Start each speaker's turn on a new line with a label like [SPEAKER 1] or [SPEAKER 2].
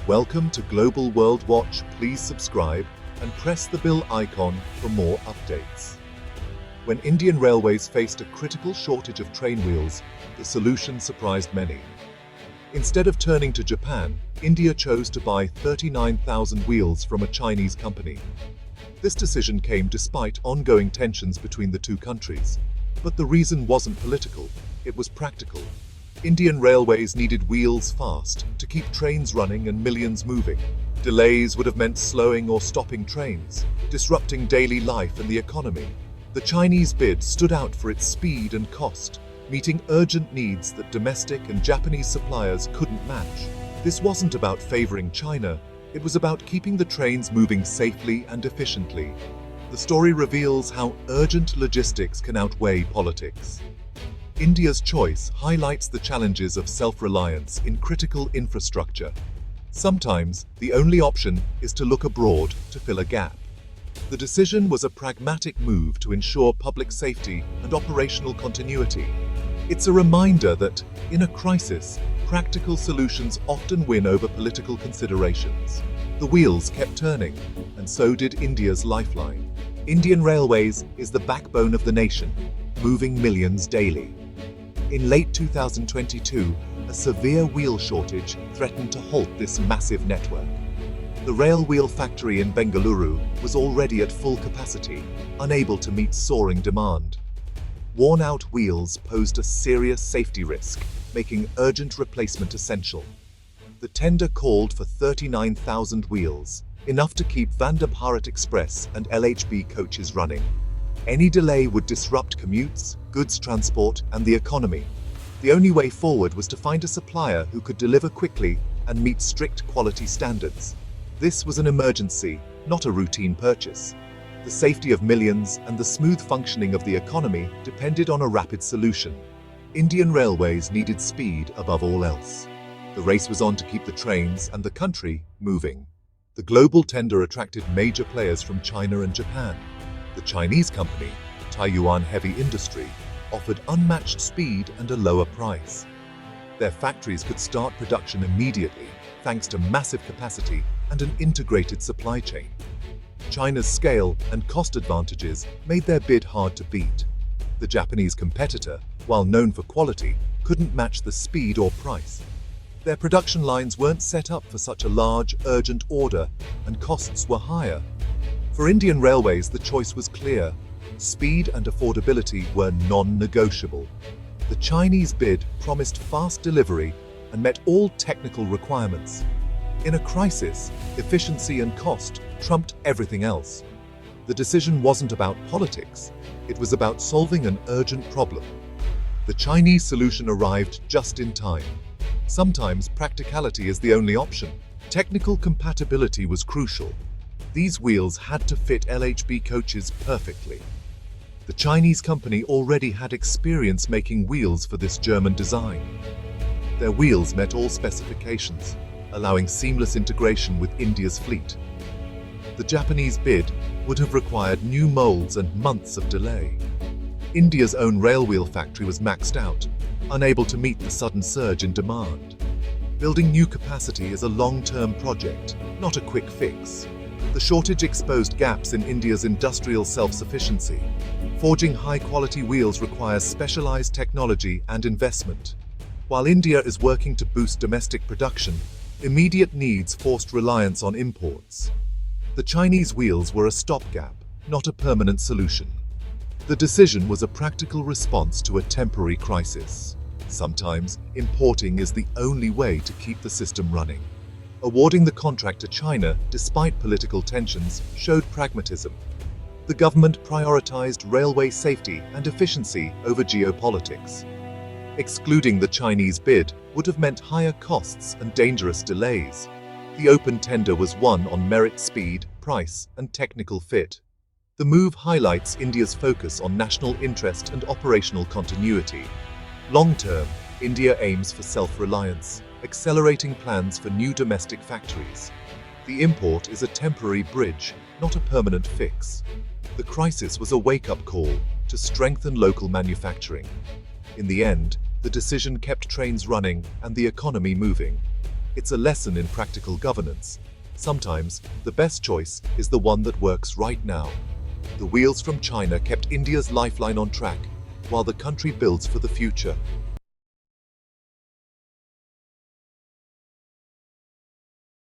[SPEAKER 1] Welcome to Global World Watch. Please subscribe and press the bell icon for more updates. When Indian Railways faced a critical shortage of train wheels, the solution surprised many. Instead of turning to Japan, India chose to buy 39,000 wheels from a Chinese company. This decision came despite ongoing tensions between the two countries. But the reason wasn't political, it was practical. Indian Railways needed wheels fast to keep trains running and millions moving. Delays would have meant slowing or stopping trains, disrupting daily life and the economy. The Chinese bid stood out for its speed and cost, meeting urgent needs that domestic and Japanese suppliers couldn't match. This wasn't about favoring China, it was about keeping the trains moving safely and efficiently. The story reveals how urgent logistics can outweigh politics. India's choice highlights the challenges of self-reliance in critical infrastructure. Sometimes, the only option is to look abroad to fill a gap. The decision was a pragmatic move to ensure public safety and operational continuity. It's a reminder that, in a crisis, practical solutions often win over political considerations. The wheels kept turning, and so did India's lifeline. Indian Railways is the backbone of the nation, moving millions daily. In late 2022, a severe wheel shortage threatened to halt this massive network. The rail wheel factory in Bengaluru was already at full capacity, unable to meet soaring demand. Worn-out wheels posed a serious safety risk, making urgent replacement essential. The tender called for 39,000 wheels, enough to keep Vande Bharat Express and LHB coaches running. Any delay would disrupt commutes, goods transport, and the economy. The only way forward was to find a supplier who could deliver quickly and meet strict quality standards. This was an emergency, not a routine purchase. The safety of millions and the smooth functioning of the economy depended on a rapid solution. Indian Railways needed speed above all else. The race was on to keep the trains and the country moving. The global tender attracted major players from China and Japan. The Chinese company, Taiyuan Heavy Industry, offered unmatched speed and a lower price. Their factories could start production immediately, thanks to massive capacity and an integrated supply chain. China's scale and cost advantages made their bid hard to beat. The Japanese competitor, while known for quality, couldn't match the speed or price. Their production lines weren't set up for such a large, urgent order, and costs were higher. For Indian Railways, the choice was clear. Speed and affordability were non-negotiable. The Chinese bid promised fast delivery and met all technical requirements. In a crisis, efficiency and cost trumped everything else. The decision wasn't about politics, it was about solving an urgent problem. The Chinese solution arrived just in time. Sometimes practicality is the only option. Technical compatibility was crucial. These wheels had to fit LHB coaches perfectly. The Chinese company already had experience making wheels for this German design. Their wheels met all specifications, allowing seamless integration with India's fleet. The Japanese bid would have required new molds and months of delay. India's own rail wheel factory was maxed out, unable to meet the sudden surge in demand. Building new capacity is a long-term project, not a quick fix. The shortage exposed gaps in India's industrial self-sufficiency. Forging high-quality wheels requires specialized technology and investment. While India is working to boost domestic production, immediate needs forced reliance on imports. The Chinese wheels were a stopgap, not a permanent solution. The decision was a practical response to a temporary crisis. Sometimes, importing is the only way to keep the system running. Awarding the contract to China, despite political tensions, showed pragmatism. The government prioritized railway safety and efficiency over geopolitics. Excluding the Chinese bid would have meant higher costs and dangerous delays. The open tender was won on merit, speed, price, and technical fit. The move highlights India's focus on national interest and operational continuity. Long-term, India aims for self-reliance, accelerating plans for new domestic factories. The import is a temporary bridge, not a permanent fix. The crisis was a wake-up call to strengthen local manufacturing. In the end, the decision kept trains running and the economy moving. It's a lesson in practical governance. Sometimes, the best choice is the one that works right now. The wheels from China kept India's lifeline on track, while the country builds for the future.